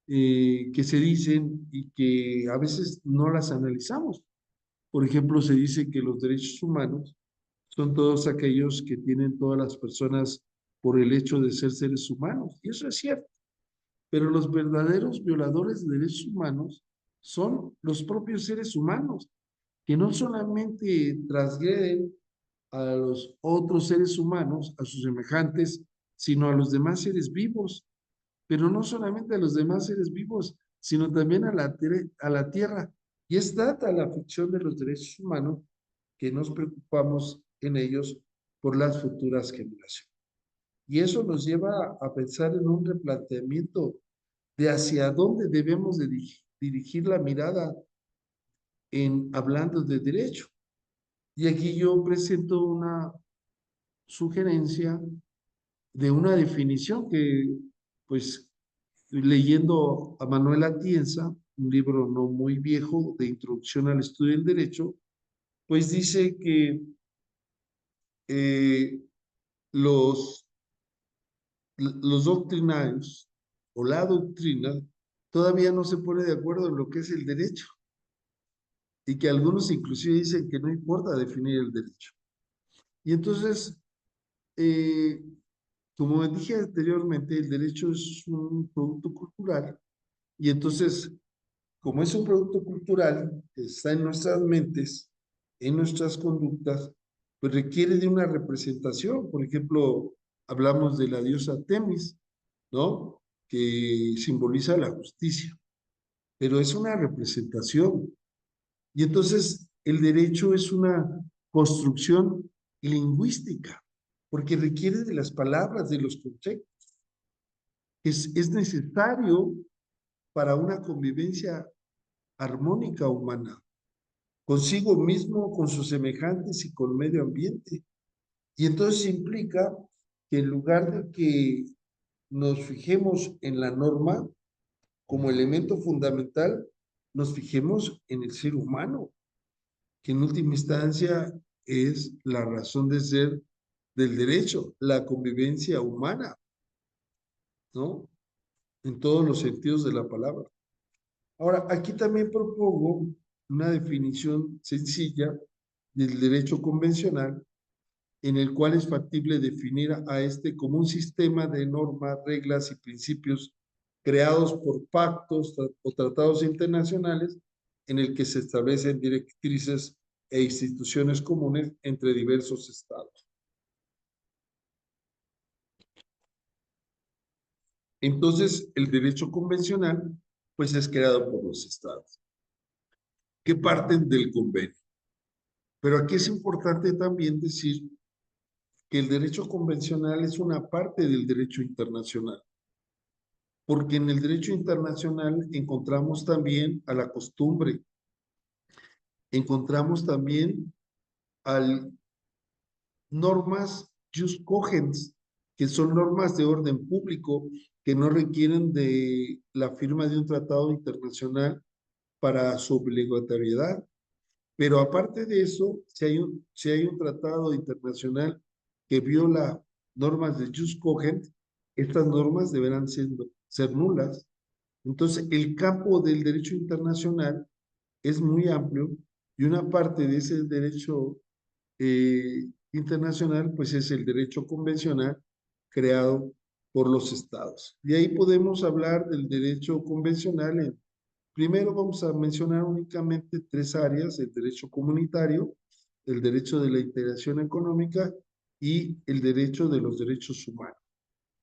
que se dicen y que a veces no las analizamos. Por ejemplo, se dice que los derechos humanos son todos aquellos que tienen todas las personas por el hecho de ser seres humanos. Y eso es cierto. Pero los verdaderos violadores de derechos humanos son los propios seres humanos, que no solamente transgreden a los otros seres humanos, a sus semejantes, sino a los demás seres vivos, pero no solamente a los demás seres vivos, sino también a la tierra. Y es data la ficción de los derechos humanos que nos preocupamos en ellos por las futuras generaciones. Y eso nos lleva a pensar en un replanteamiento de hacia dónde debemos de dirigir la mirada en hablando de derecho. Y aquí yo presento una sugerencia de una definición que, pues, leyendo a Manuel Atienza, un libro no muy viejo de introducción al estudio del derecho, pues dice que eh, los, los doctrinarios o la doctrina todavía no se pone de acuerdo en lo que es el derecho y que algunos inclusive dicen que no importa definir el derecho. Y entonces, eh, como dije anteriormente, el derecho es un producto cultural y entonces, como es un producto cultural que está en nuestras mentes, en nuestras conductas, pues requiere de una representación. Por ejemplo, hablamos de la diosa Temis, ¿no? Que simboliza la justicia, pero es una representación. Y entonces el derecho es una construcción lingüística, porque requiere de las palabras, de los conceptos. Es necesario para una convivencia armónica humana, consigo mismo, con sus semejantes y con el medio ambiente. Y entonces implica que en lugar de que nos fijemos en la norma como elemento fundamental, nos fijemos en el ser humano, que en última instancia es la razón de ser del derecho, la convivencia humana, ¿no? En todos los sentidos de la palabra. Ahora, aquí también propongo una definición sencilla del derecho convencional, en el cual es factible definir a este como un sistema de normas, reglas y principios creados por pactos o tratados internacionales en el que se establecen directrices e instituciones comunes entre diversos estados. Entonces, el derecho convencional, pues es creado por los estados, que parten del convenio. Pero aquí es importante también decir que el derecho convencional es una parte del derecho internacional, porque en el derecho internacional encontramos también a la costumbre, encontramos también a normas jus cogens, que son normas de orden público que no requieren de la firma de un tratado internacional para su obligatoriedad. Pero aparte de eso, si hay un tratado internacional que viola normas de jus cogens, estas normas deberán ser nulas. Entonces, el campo del derecho internacional es muy amplio y una parte de ese derecho internacional, pues es el derecho convencional creado por los estados. Y ahí podemos hablar del derecho convencional. Primero vamos a mencionar únicamente tres áreas: el derecho comunitario, el derecho de la integración económica y el derecho de los derechos humanos,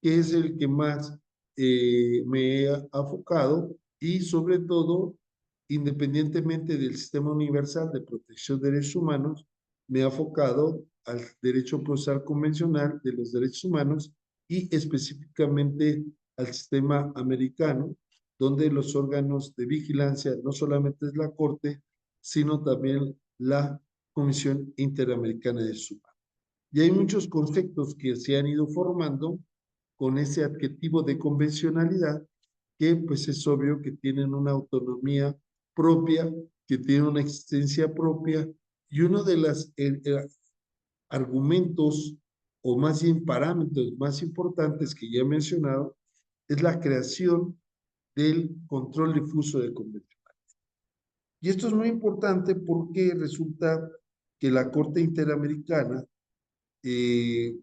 que es el que más me he enfocado y sobre todo, independientemente del sistema universal de protección de derechos humanos, me he enfocado al derecho procesal convencional de los derechos humanos y específicamente al sistema americano, donde los órganos de vigilancia no solamente es la Corte, sino también la Comisión Interamericana de Derechos Humanos. Y hay muchos conceptos que se han ido formando con ese adjetivo de convencionalidad, que pues es obvio que tienen una autonomía propia, que tienen una existencia propia, y uno de los argumentos o más bien parámetros más importantes que ya he mencionado es la creación del control difuso de convención. Y esto es muy importante porque resulta que la Corte Interamericana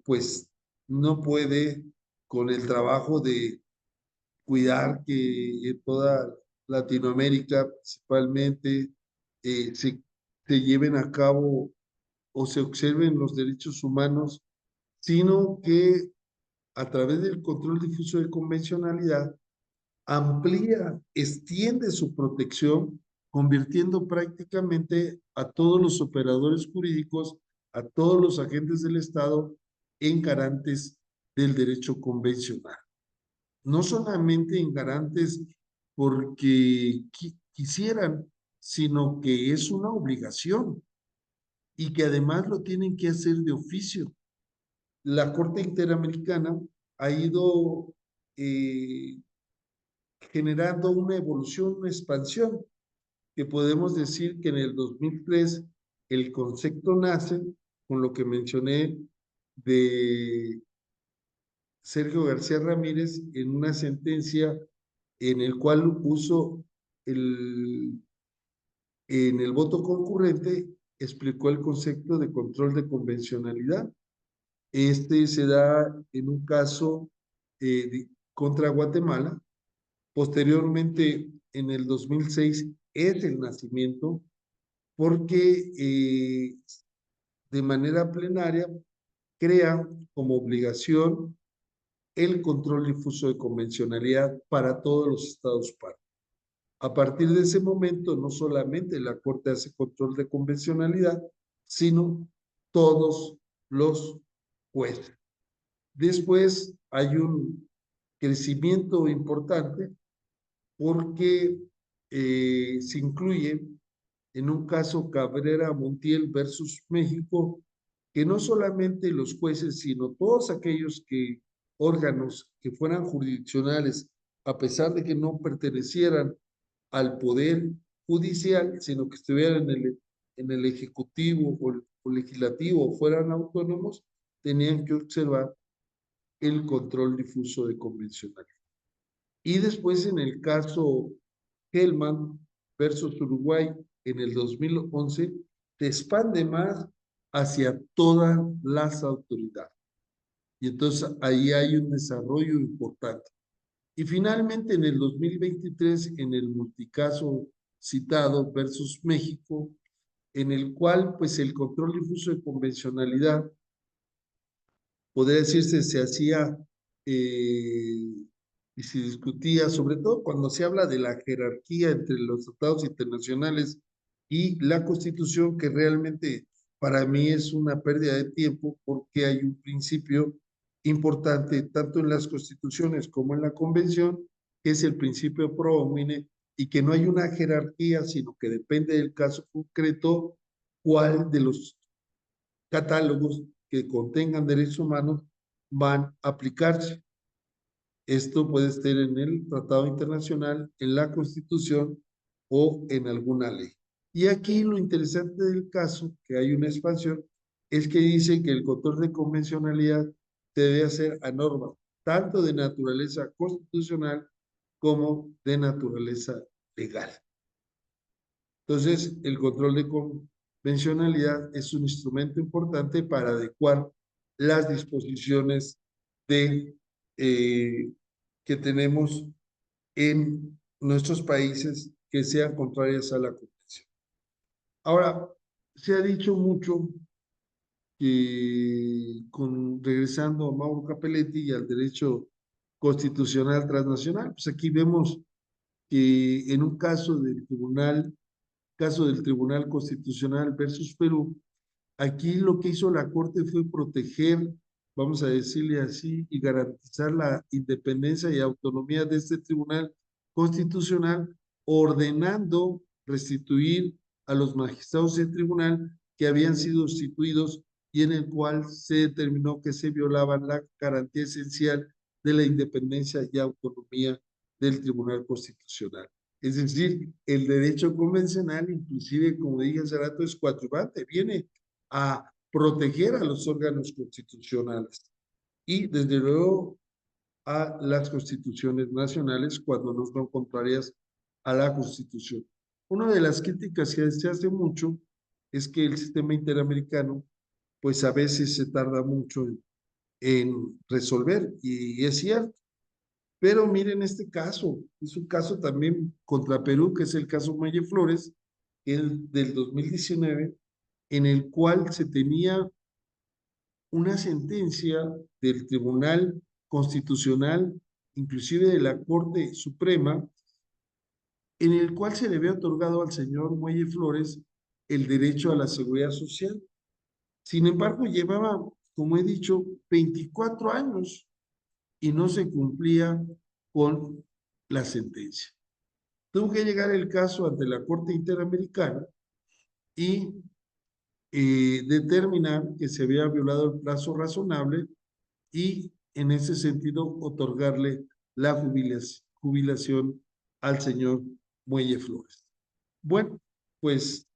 pues no puede con el trabajo de cuidar que en toda Latinoamérica principalmente se lleven a cabo o se observen los derechos humanos, sino que a través del control difuso de convencionalidad amplía, extiende su protección, convirtiendo prácticamente a todos los operadores jurídicos, a todos los agentes del Estado en garantes del derecho convencional. No solamente en garantes porque quisieran, sino que es una obligación y que además lo tienen que hacer de oficio. La Corte Interamericana ha ido generando una evolución, una expansión, que podemos decir que en el 2003 el concepto nace con lo que mencioné de Sergio García Ramírez en una sentencia en el cual puso en el voto concurrente, explicó el concepto de control de convencionalidad. Este se da en un caso contra Guatemala. Posteriormente, en el 2006, es el nacimiento porque de manera plenaria crea como obligación el control difuso de convencionalidad para todos los estados partes. A partir de ese momento, no solamente la Corte hace control de convencionalidad, sino todos los jueces. Después hay un crecimiento importante porque se incluye en un caso Cabrera Montiel versus México, que no solamente los jueces, sino todos aquellos órganos que fueran jurisdiccionales, a pesar de que no pertenecieran al poder judicial, sino que estuvieran en el ejecutivo o legislativo o fueran autónomos, tenían que observar el control difuso de convencionalidad. Y después en el caso Hellman versus Uruguay en el 2011, se expande más hacia todas las autoridades. Y entonces ahí hay un desarrollo importante. Y finalmente en el 2023, en el multicaso citado versus México, en el cual pues el control difuso de convencionalidad, podría decirse, se hacía y se discutía, sobre todo cuando se habla de la jerarquía entre los tratados internacionales y la Constitución, que realmente para mí es una pérdida de tiempo porque hay un principio importante tanto en las constituciones como en la convención, que es el principio pro homine, y que no hay una jerarquía, sino que depende del caso concreto cuál de los catálogos que contengan derechos humanos van a aplicarse. Esto puede estar en el Tratado Internacional, en la Constitución o en alguna ley. Y aquí lo interesante del caso, que hay una expansión, es que dice que el control de convencionalidad se debe hacer a normas tanto de naturaleza constitucional como de naturaleza legal. Entonces, el control de convencionalidad es un instrumento importante para adecuar las disposiciones de que tenemos en nuestros países que sean contrarias a la Convención. Ahora, se ha dicho mucho que, regresando a Mauro Capelletti y al derecho constitucional transnacional, pues aquí vemos que en un caso del Tribunal Constitucional versus Perú, aquí lo que hizo la Corte fue proteger, vamos a decirle así, y garantizar la independencia y autonomía de este Tribunal Constitucional, ordenando restituir a los magistrados del tribunal que habían sido sustituidos y en el cual se determinó que se violaba la garantía esencial de la independencia y autonomía del Tribunal Constitucional. Es decir, el derecho convencional, inclusive, como dije hace rato, es coadyuvante, viene a proteger a los órganos constitucionales y, desde luego, a las constituciones nacionales cuando no son contrarias a la Constitución. Una de las críticas que se hace mucho es que el sistema interamericano, pues a veces se tarda mucho en resolver, y es cierto. Pero miren este caso, es un caso también contra Perú, que es el caso Muelle Flores, el del 2019, en el cual se tenía una sentencia del Tribunal Constitucional, inclusive de la Corte Suprema, en el cual se le había otorgado al señor Muelle Flores el derecho a la seguridad social. Sin embargo, llevaba, como he dicho, 24 años y no se cumplía con la sentencia. Tuvo que llegar el caso ante la Corte Interamericana y determinar que se había violado el plazo razonable y, en ese sentido, otorgarle la jubilación al señor Muelle Flores. Bueno, pues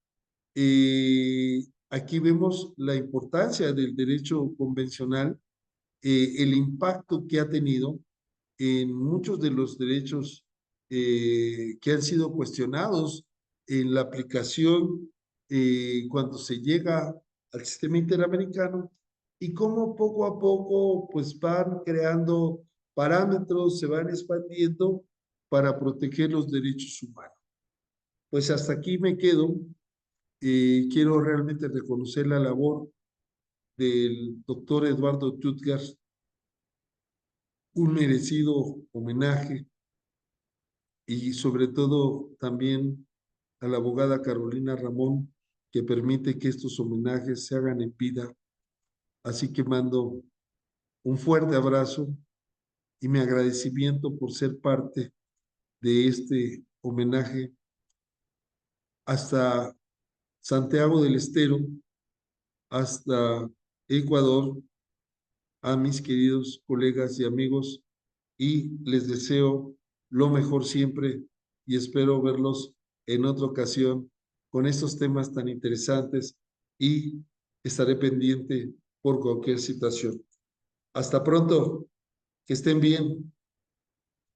aquí vemos la importancia del derecho convencional, el impacto que ha tenido en muchos de los derechos que han sido cuestionados en la aplicación cuando se llega al sistema interamericano, y cómo poco a poco pues van creando parámetros, se van expandiendo para proteger los derechos humanos. Pues hasta aquí me quedo. Quiero realmente reconocer la labor del doctor Eduardo Tutgar, un merecido homenaje, y sobre todo también a la abogada Carolina Ramón, que permite que estos homenajes se hagan en vida. Así que mando un fuerte abrazo y mi agradecimiento por ser parte de este homenaje hasta Santiago del Estero, hasta Ecuador, a mis queridos colegas y amigos, y les deseo lo mejor siempre y espero verlos en otra ocasión con estos temas tan interesantes, y estaré pendiente por cualquier situación. Hasta pronto, que estén bien.